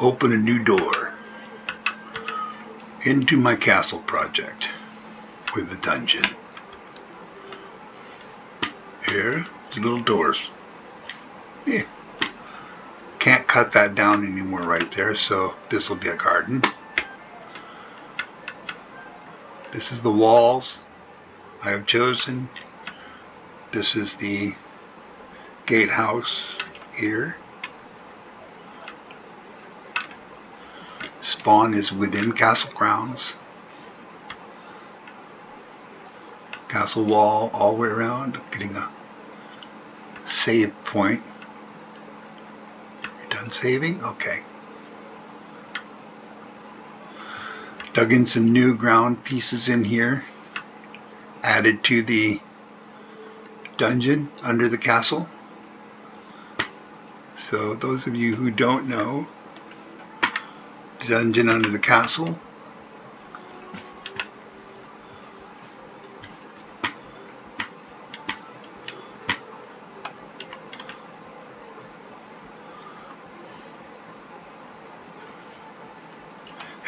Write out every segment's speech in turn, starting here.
open a new door into my castle project with the dungeon. Here, the little doors. Yeah. Can't cut that down anymore right there, so this will be a garden. This is the walls I have chosen. This is the gatehouse here. Spawn is within castle grounds. Castle wall all the way around, getting a save point. You're done saving? Okay. Dug in some new ground pieces in here. Added to the dungeon under the castle. So those of you who don't know, the dungeon under the castle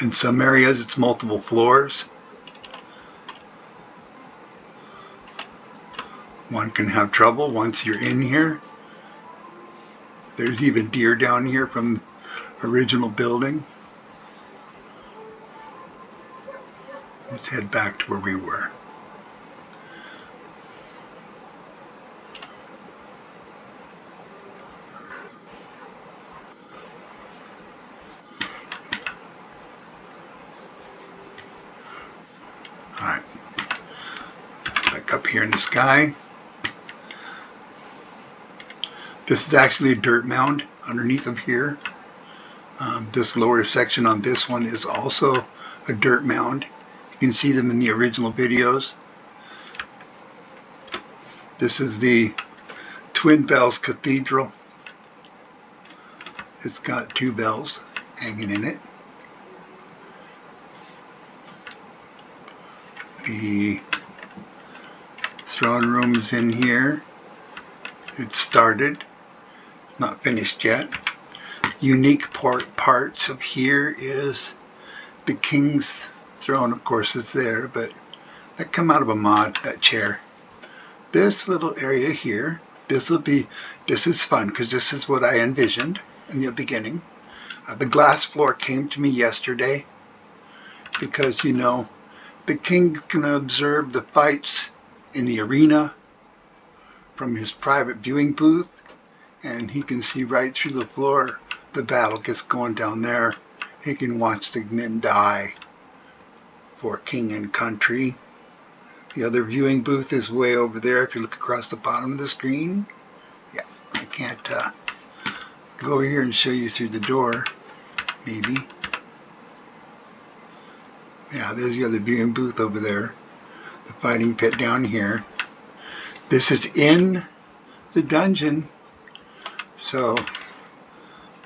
in some areas it's multiple floors. One can have trouble once you're in here. There's even deer down here from the original building. Let's head back to where we were. Alright. Back up here in the sky. This is actually a dirt mound underneath of here. This lower section on this one is also a dirt mound. You can see them in the original videos. This is the Twin Bells Cathedral. It's got two bells hanging in it. The throne room is in here. It started. It's not finished yet. Unique parts of here is the king's throne, of course, is there, but that come out of a mod, that chair. This little area here, this is fun because this is what I envisioned in the beginning. The glass floor came to me yesterday because, you know, the king can observe the fights in the arena from his private viewing booth, and he can see right through the floor. The battle gets going down there. He can watch the men die for king and country. The other viewing booth is way over there if you look across the bottom of the screen. Yeah, I can't go over here and show you through the door, maybe. Yeah, there's the other viewing booth over there. The fighting pit down here. This is in the dungeon, so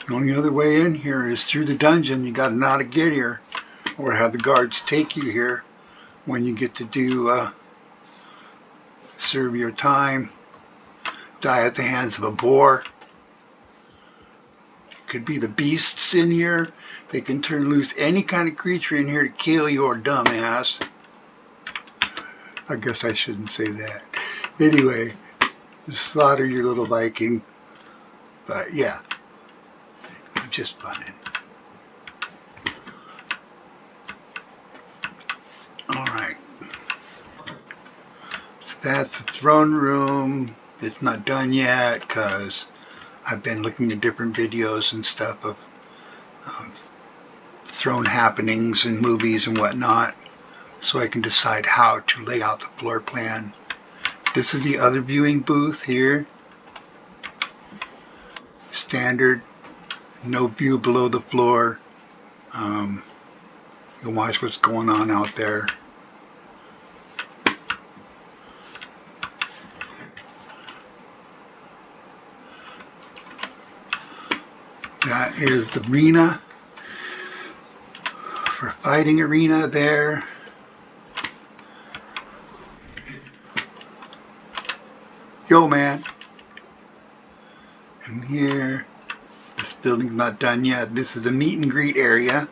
the only other way in here is through the dungeon. You gotta know how to get here, or have the guards take you here when you get to do serve your time. Die at the hands of a boar. Could be the beasts in here. They can turn loose any kind of creature in here to kill your dumbass. I guess I shouldn't say that. Anyway, slaughter your little Viking. But yeah, I'm just funning. Alright. So that's the throne room. It's not done yet because I've been looking at different videos and stuff of throne happenings and movies and whatnot, so I can decide how to lay out the floor plan. This is the other viewing booth here. Standard, no view below the floor. You can watch what's going on out there. That is the arena, for fighting arena there. Yo, man. And here, This building's not done yet. This is a meet and greet area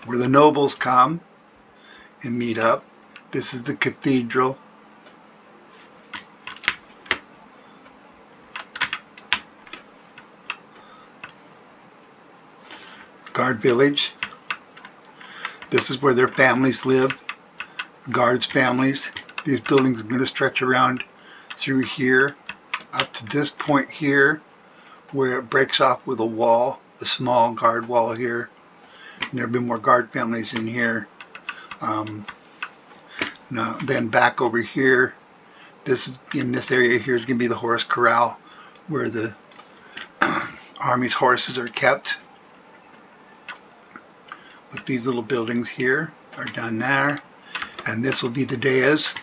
where the nobles come and meet up. This is the cathedral. Guard village. This is where their families live. Guards' families. These buildings are going to stretch around through here up to this point here where it breaks off with a wall, a small guard wall here. And there'll be more guard families in here. Now, then back over here, this is in this area here is going to be the horse corral where the army's horses are kept. But these little buildings here are done there. And this will be the dais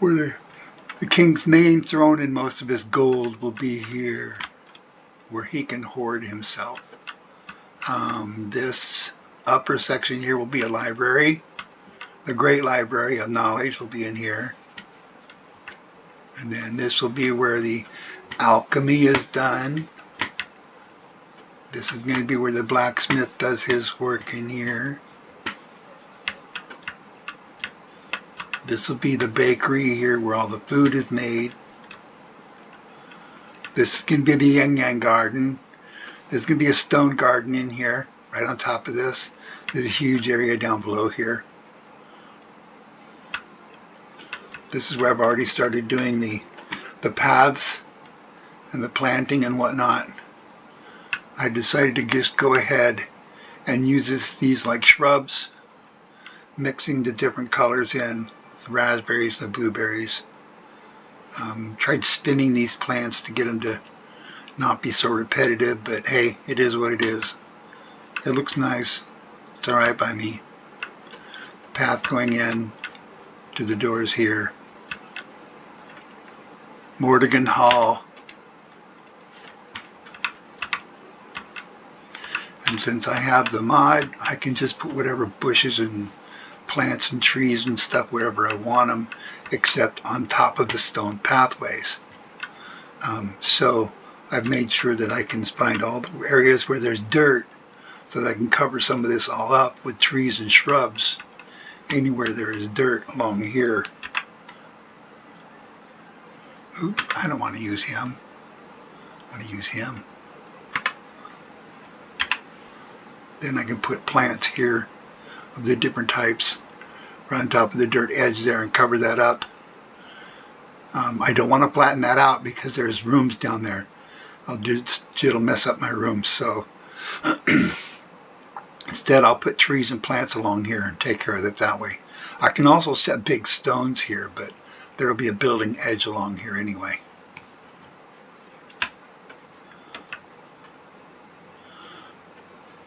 where the king's main throne and most of his gold will be here, where he can hoard himself. This upper section here will be a library. The great library of knowledge will be in here. And then this will be where the alchemy is done. This is going to be where the blacksmith does his work in here. This will be the bakery here where all the food is made. This is going to be the yin yang garden. There's going to be a stone garden in here, right on top of this. There's a huge area down below here. This is where I've already started doing the paths and the planting and whatnot. I decided to just go ahead and use these like shrubs, mixing the different colors in, the raspberries, the blueberries. Tried spinning these plants to get them to not be so repetitive, but hey, it is what it is. It looks nice. It's alright by me. Path going in to the doors here. Mortigan Hall. And since I have the mod, I can just put whatever bushes and plants and trees and stuff wherever I want them, except on top of the stone pathways. So I've made sure that I can find all the areas where there's dirt so that I can cover some of this all up with trees and shrubs anywhere there is dirt along here. Oops, I don't want to use him. I want to use him. Then I can put plants here of the different types right on top of the dirt edge there and cover that up. I don't want to flatten that out because there's rooms down there. It'll mess up my room. So instead I'll put trees and plants along here and take care of it that way. I can also set big stones here, but there'll be a building edge along here anyway.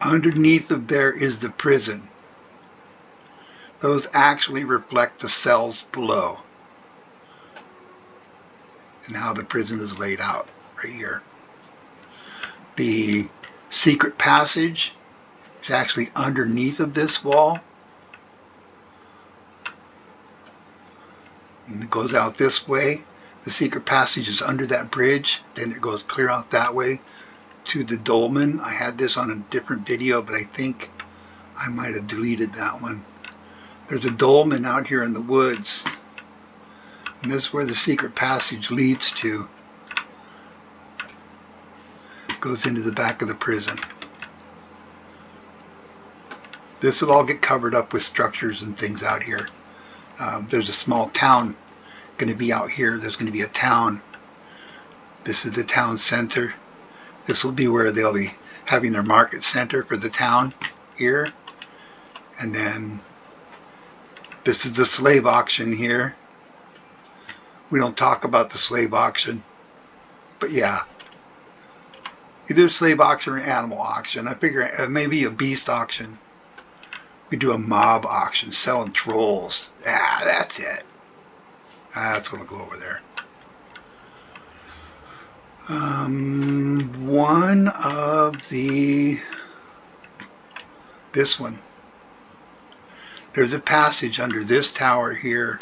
Underneath of there is the prison. Those actually reflect the cells below and how the prison is laid out right here. The secret passage is actually underneath of this wall. And it goes out this way. The secret passage is under that bridge. Then it goes clear out that way to the dolmen. I had this on a different video, but I think I might have deleted that one. There's a dolmen out here in the woods. And this is where the secret passage leads to. It goes into the back of the prison. This will all get covered up with structures and things out here. There's a small town going to be out here. There's going to be a town. This is the town center. This will be where they'll be having their market center for the town here. And then this is the slave auction here. We don't talk about the slave auction, but yeah. Either slave auction or animal auction. I figure maybe a beast auction. We do a mob auction, selling trolls. Ah, that's it. That's going to go over there. One of this one. There's a passage under this tower here.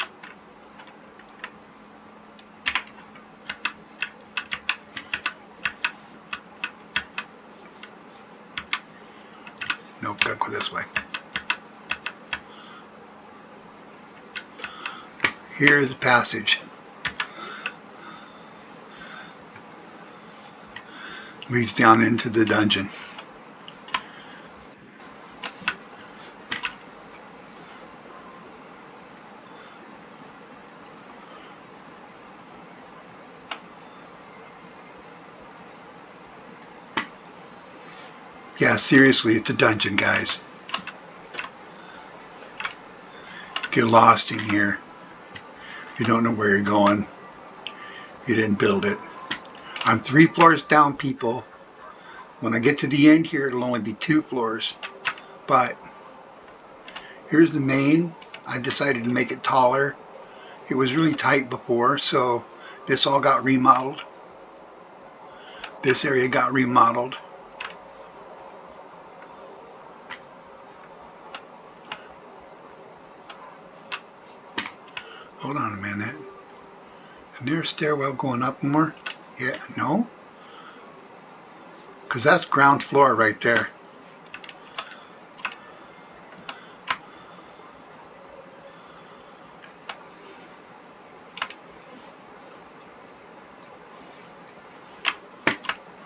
Nope, gotta go this way. Here's the passage. Leads down into the dungeon. Yeah, seriously, it's a dungeon, guys. Get lost in here. You don't know where you're going. You didn't build it. I'm 3 floors down, people. When I get to the end here, it'll only be 2 floors. But here's the main. I decided to make it taller. It was really tight before, so this all got remodeled. This area got remodeled. Hold on a minute. Is there a stairwell going up more? Yeah, no? Because that's ground floor right there.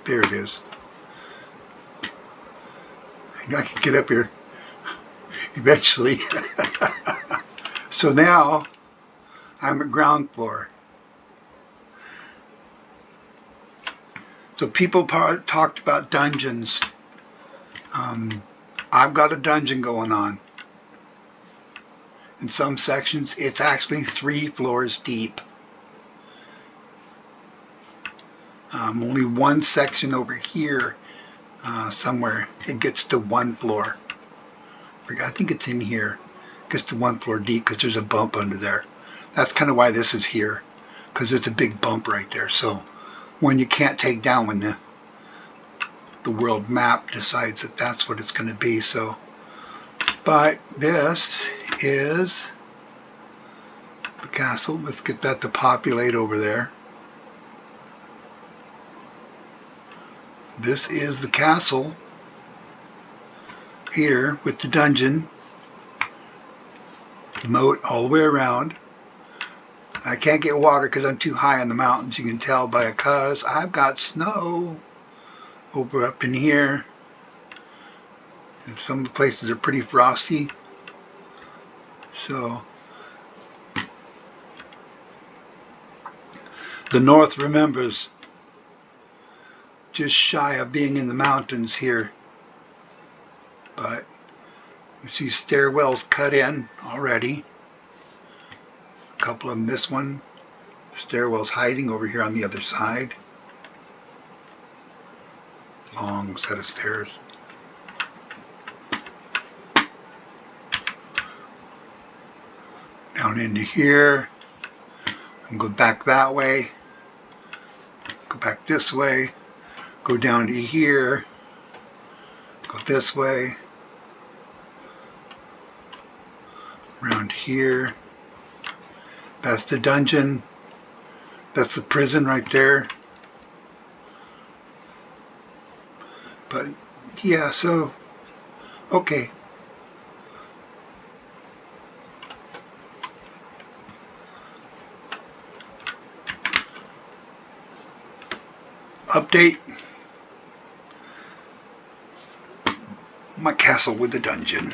There it is. I can get up here eventually. So now I'm at ground floor. So people talked about dungeons. I've got a dungeon going on. In some sections, it's actually 3 floors deep. Only one section over here, somewhere, it gets to 1 floor. I think it's in here. It gets to 1 floor deep because there's a bump under there. That's kind of why this is here, because there's a big bump right there. So when you can't take down, when the world map decides that that's what it's going to be. So, but this is the castle. Let's get that to populate over there. This is the castle here with the dungeon. Moat all the way around. I can't get water because I'm too high on the mountains. You can tell because I've got snow over up in here. And some of the places are pretty frosty. So the north remembers, just shy of being in the mountains here. But you see stairwells cut in already. A couple of them. This one, stairwell's hiding over here on the other side. Long set of stairs. Down into here. And go back that way. Go back this way. Go down to here. Go this way. Around here. That's the dungeon. That's the prison right there. But yeah, so okay. Update. My castle with the dungeon.